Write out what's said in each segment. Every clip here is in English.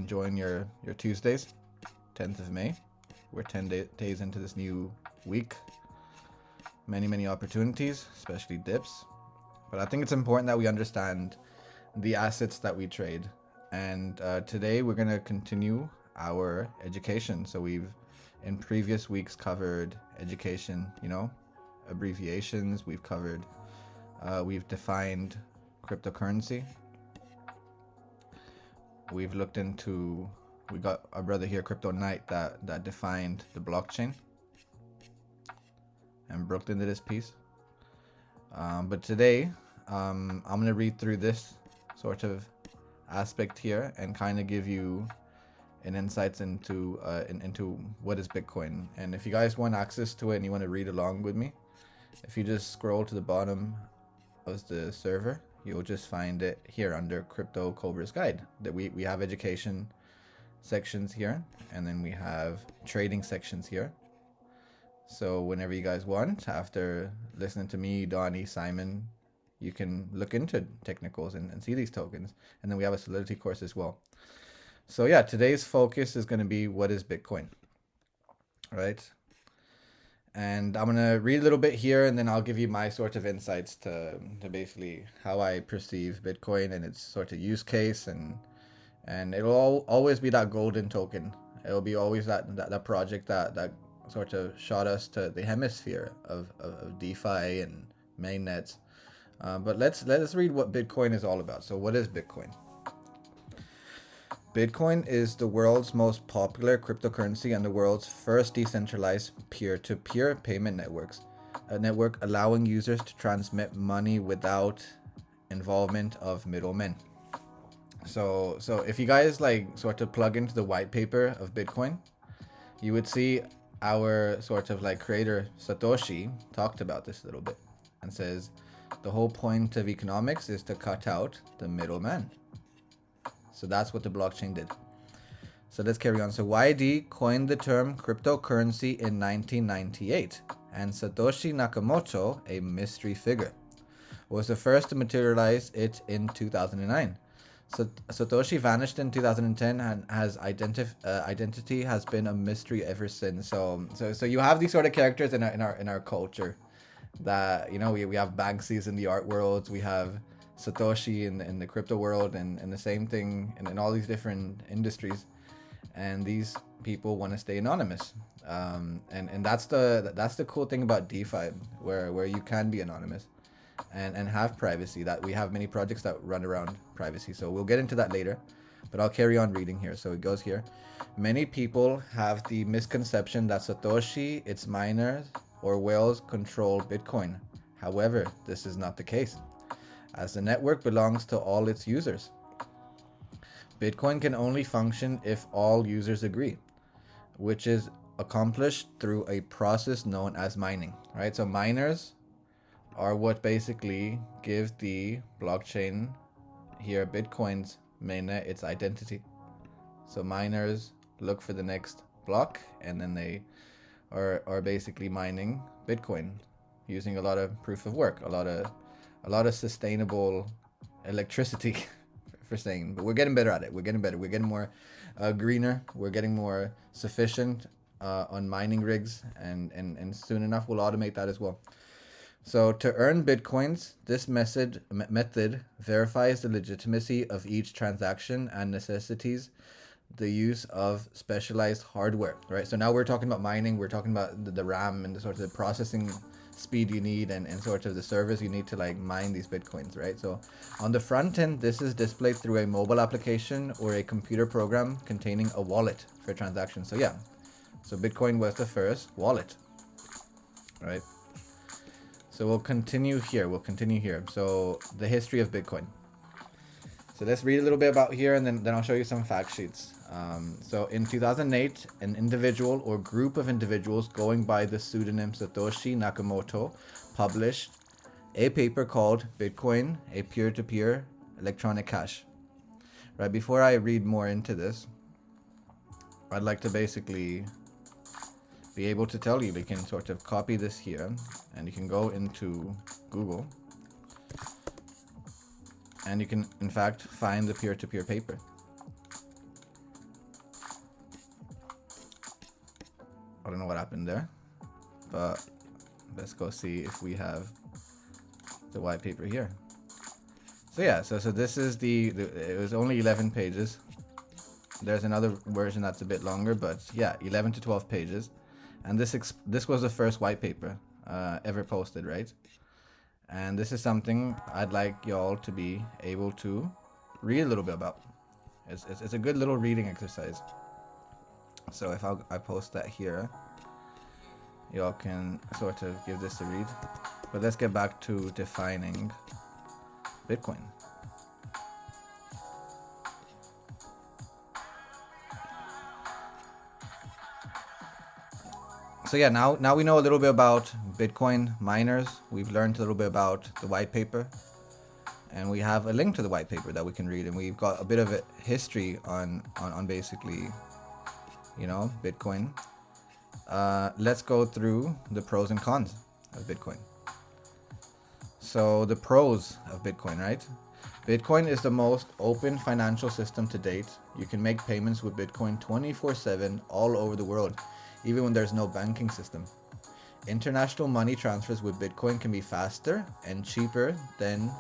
enjoying your Tuesdays, 10th of May. We're 10 days into this new week. Many opportunities, especially dips. But I think it's important that we understand the assets that we trade. And today we're going to continue our education. So we've, in previous weeks, covered education, abbreviations. We've covered, we've defined cryptocurrency. We've looked into, we got our brother here, Crypto Knight, that defined the blockchain and broke into this piece. But today, I'm going to read through this sort of aspect here and kind of give you an insights into what is Bitcoin. And if you guys want access to it and you want to read along with me, if you just scroll to the bottom of the server, you'll just find it here under Cryptoverse Guide. That we have education sections here, and then we have trading sections here. So whenever you guys want, after listening to me, Donnie, Simon, you can look into technicals and see these tokens. And then we have a Solidity course as well. So yeah, today's focus is going to be what is Bitcoin, right? And I'm going to read a little bit here, and then I'll give you my sort of insights to basically how I perceive Bitcoin and its sort of use case. And it'll always be that golden token. It'll be always that project that sort of shot us to the hemisphere of DeFi and mainnets. But let's read what Bitcoin is all about. So what is Bitcoin? Bitcoin is the world's most popular cryptocurrency and the world's first decentralized peer-to-peer payment networks. A network allowing users to transmit money without involvement of middlemen. So if you guys like sort of plug into the white paper of Bitcoin, you would see our sort of like creator Satoshi talked about this a little bit and says the whole point of economics is to cut out the middleman. So that's what the blockchain did. So let's carry on. So YD coined the term cryptocurrency in 1998, and Satoshi Nakamoto, a mystery figure, was the first to materialize it in 2009. So Satoshi vanished in 2010 and has identity has been a mystery ever since. So you have these sort of characters in our culture that we have Banksy's in the art world, we have Satoshi in the crypto world, and the same thing in all these different industries, and these people want to stay anonymous. And that's the cool thing about DeFi, where you can be anonymous and have privacy. That we have many projects that run around privacy. So we'll get into that later, but I'll carry on reading here. So it goes here. Many people have the misconception that Satoshi, its miners, or whales control Bitcoin. However, this is not the case, as the network belongs to all its users. Bitcoin can only function if all users agree, which is accomplished through a process known as mining, right? So miners are what basically give the blockchain here, Bitcoin's mainnet, its identity. So miners look for the next block, and then they are basically mining Bitcoin using a lot of proof of work, a lot of sustainable electricity for saying, but we're getting better at it. We're getting better. We're getting more greener. We're getting more sufficient on mining rigs, and soon enough we'll automate that as well. So to earn Bitcoins, this method verifies the legitimacy of each transaction and necessitates the use of specialized hardware, right? So now we're talking about mining, we're talking about the RAM and the sort of the processing speed you need and sort of the service you need to like mine these Bitcoins, right? So on the front end, this is displayed through a mobile application or a computer program containing a wallet for transactions. So yeah, so Bitcoin was the first wallet, right? So we'll continue here. So the history of Bitcoin. So let's read a little bit about here, and then I'll show you some fact sheets. So in 2008, an individual or group of individuals going by the pseudonym Satoshi Nakamoto published a paper called Bitcoin, a peer-to-peer electronic cash. Right, before I read more into this, I'd like to basically be able to tell you, we can sort of copy this here, and you can go into Google, and you can in fact find the peer-to-peer paper. I don't know what happened there, but let's go see if we have the white paper here. So yeah, so this is it was only 11 pages. There's another version that's a bit longer, but yeah, 11 to 12 pages. And this was the first white paper ever posted, right? And this is something I'd like y'all to be able to read a little bit about. It's a good little reading exercise. So if I post that here, y'all can sort of give this a read. But let's get back to defining Bitcoin. So yeah, now we know a little bit about Bitcoin miners. We've learned a little bit about the white paper, and we have a link to the white paper that we can read, and we've got a bit of a history on basically, you know, Bitcoin. Let's go through the pros and cons of Bitcoin. So the pros of Bitcoin, right? Bitcoin is the most open financial system to date. You can make payments with Bitcoin 24/7 all over the world, even when there's no banking system. International money transfers with Bitcoin can be faster and cheaper than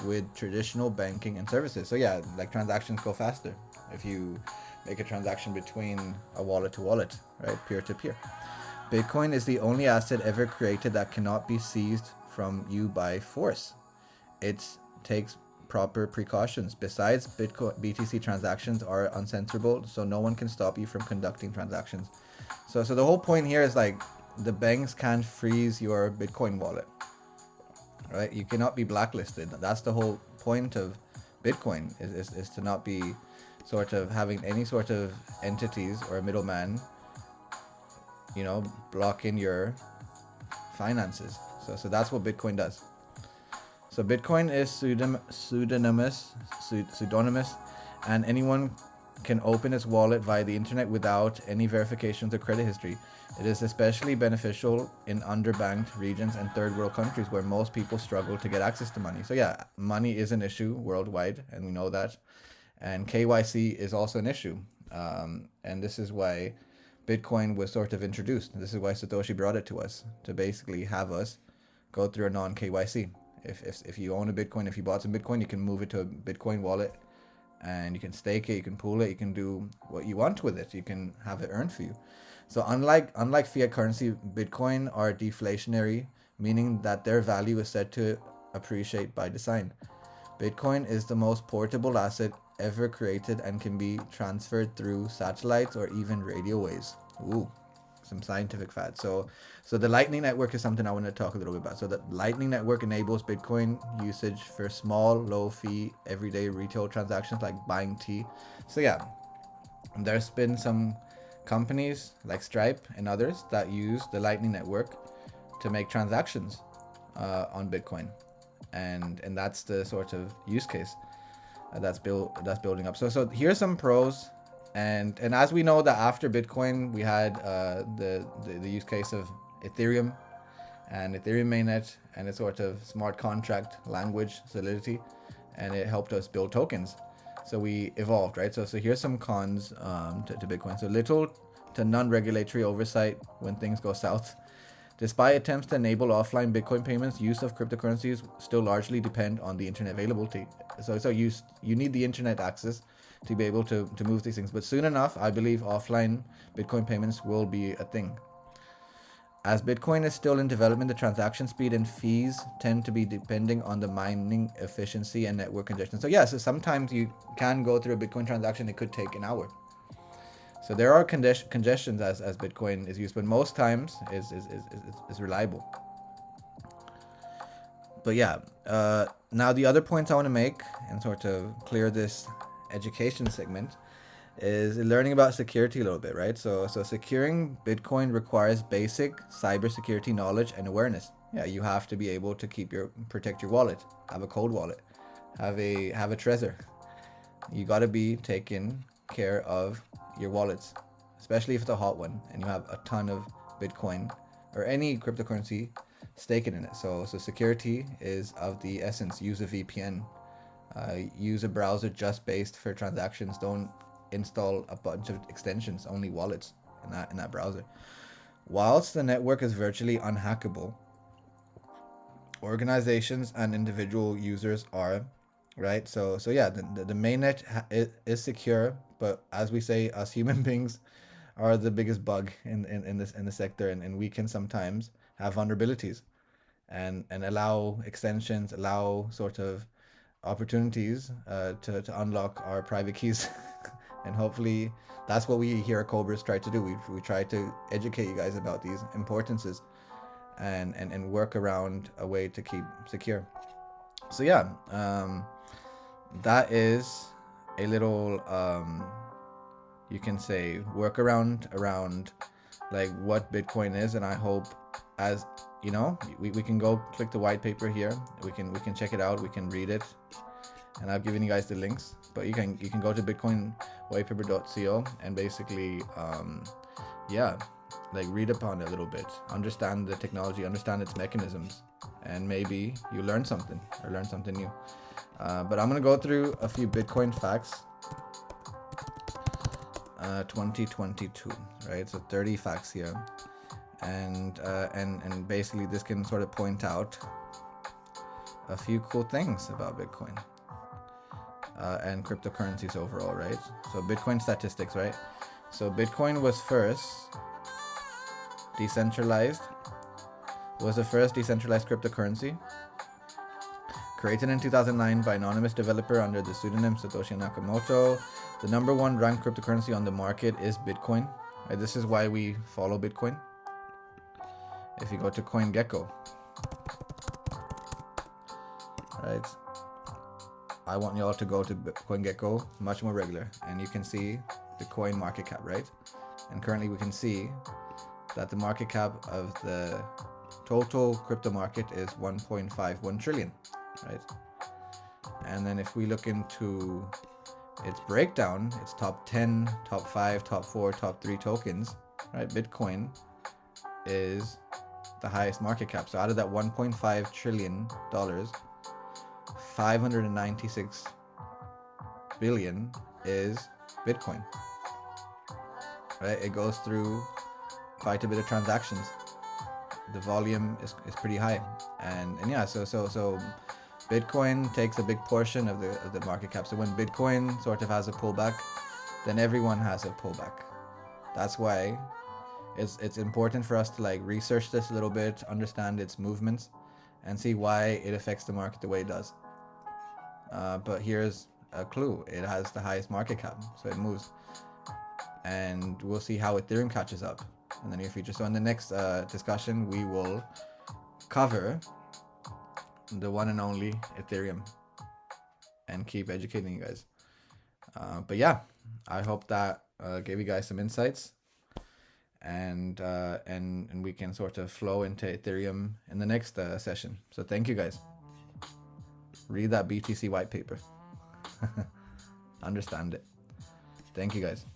with traditional banking and services. So yeah, like transactions go faster if you make a transaction between a wallet to wallet, right? Peer to peer. Bitcoin is the only asset ever created that cannot be seized from you by force. It takes proper precautions. Besides, BTC transactions are uncensorable, so no one can stop you from conducting transactions. So the whole point here is like the banks can't freeze your Bitcoin wallet, right? You cannot be blacklisted. That's the whole point of Bitcoin is to not be sort of having any sort of entities or a middleman, you know, blocking your finances. So that's what Bitcoin does. So Bitcoin is pseudonymous, and anyone can open its wallet via the internet without any verifications or credit history. It is especially beneficial in underbanked regions and third world countries where most people struggle to get access to money. So yeah, money is an issue worldwide, and we know that. And KYC is also an issue. And this is why Bitcoin was sort of introduced. This is why Satoshi brought it to us, to basically have us go through a non-KYC. If you own a Bitcoin, if you bought some Bitcoin, you can move it to a Bitcoin wallet, and you can stake it, you can pool it, you can do what you want with it. You can have it earned for you. So unlike fiat currency, Bitcoin are deflationary, meaning that their value is said to appreciate by design. Bitcoin is the most portable asset ever created and can be transferred through satellites or even radio waves. Ooh, some scientific facts. So the Lightning Network is something I want to talk a little bit about. So the Lightning Network enables Bitcoin usage for small, low-fee, everyday retail transactions like buying tea. So yeah, there's been some companies like Stripe and others that use the Lightning Network to make transactions on Bitcoin, and that's the sort of use case that's building up. So here's some pros. And as we know that after Bitcoin, we had the use case of Ethereum and Ethereum mainnet and its sort of smart contract language Solidity, and it helped us build tokens. So we evolved, right? So here's some cons to Bitcoin. So little to none regulatory oversight when things go south. Despite attempts to enable offline Bitcoin payments, use of cryptocurrencies still largely depend on the internet availability. So you need the internet access to be able to move these things. But soon enough, I believe offline Bitcoin payments will be a thing. As Bitcoin is still in development, the transaction speed and fees tend to be depending on the mining efficiency and network congestion. So yeah, so sometimes you can go through a Bitcoin transaction, it could take an hour. So there are congestions as Bitcoin is used, but most times is reliable. But yeah, now the other points I want to make and sort of clear this education segment is learning about security a little bit, right? So securing Bitcoin requires basic cybersecurity knowledge and awareness. Yeah, you have to be able to protect your wallet, have a cold wallet, have a Trezor. You got to be taking care of your wallets, especially if it's a hot one and you have a ton of Bitcoin or any cryptocurrency staking in it. So security is of the essence. Use a VPN. Use a browser just based for transactions. Don't install a bunch of extensions, only wallets in that browser. Whilst the network is virtually unhackable, organizations and individual users are, right? So yeah, the mainnet is secure, but as we say, us human beings are the biggest bug in the sector, and we can sometimes have vulnerabilities and allow extensions, allow sort of opportunities to unlock our private keys. And hopefully that's what we here at Cobras try to do. We try to educate you guys about these importances and work around a way to keep secure. So yeah, that is a little you can say workaround around like what Bitcoin is. And I hope, as you know, we can go click the white paper here, we can check it out, we can read it, and I've given you guys the links, but you can go to bitcoinwhitepaper.co and basically yeah, like read upon it a little bit, understand the technology, understand its mechanisms, and maybe you learn something or learn something new. But I'm gonna go through a few Bitcoin facts. 2022, right? So 30 facts here, and basically this can sort of point out a few cool things about Bitcoin and cryptocurrencies overall, right? So Bitcoin statistics, right? So Bitcoin was the first decentralized cryptocurrency created in 2009 by anonymous developer under the pseudonym Satoshi Nakamoto. The number one ranked cryptocurrency on the market is Bitcoin. Right? This is why we follow Bitcoin. If you go to CoinGecko, right? I want y'all to go to CoinGecko much more regular, and you can see the coin market cap, right? And currently we can see that the market cap of the total crypto market is 1.51 trillion, right? And then if we look into its breakdown, its top 10, top 5, top 4, top 3 tokens, right? Bitcoin is the highest market cap. So out of that $1.5 trillion, 596 billion is Bitcoin, right? It goes through quite a bit of transactions. The volume is pretty high, and yeah, so Bitcoin takes a big portion of the market cap. So when Bitcoin sort of has a pullback, then everyone has a pullback. That's why it's important for us to like research this a little bit, understand its movements, and see why it affects the market the way it does. But here's a clue: it has the highest market cap, so it moves, and we'll see how Ethereum catches up in the near future. So in the next discussion, we will cover the one and only Ethereum and keep educating you guys. But yeah, I hope that gave you guys some insights, and we can sort of flow into Ethereum in the next session. So thank you guys. Read that BTC white paper. Understand it. Thank you guys.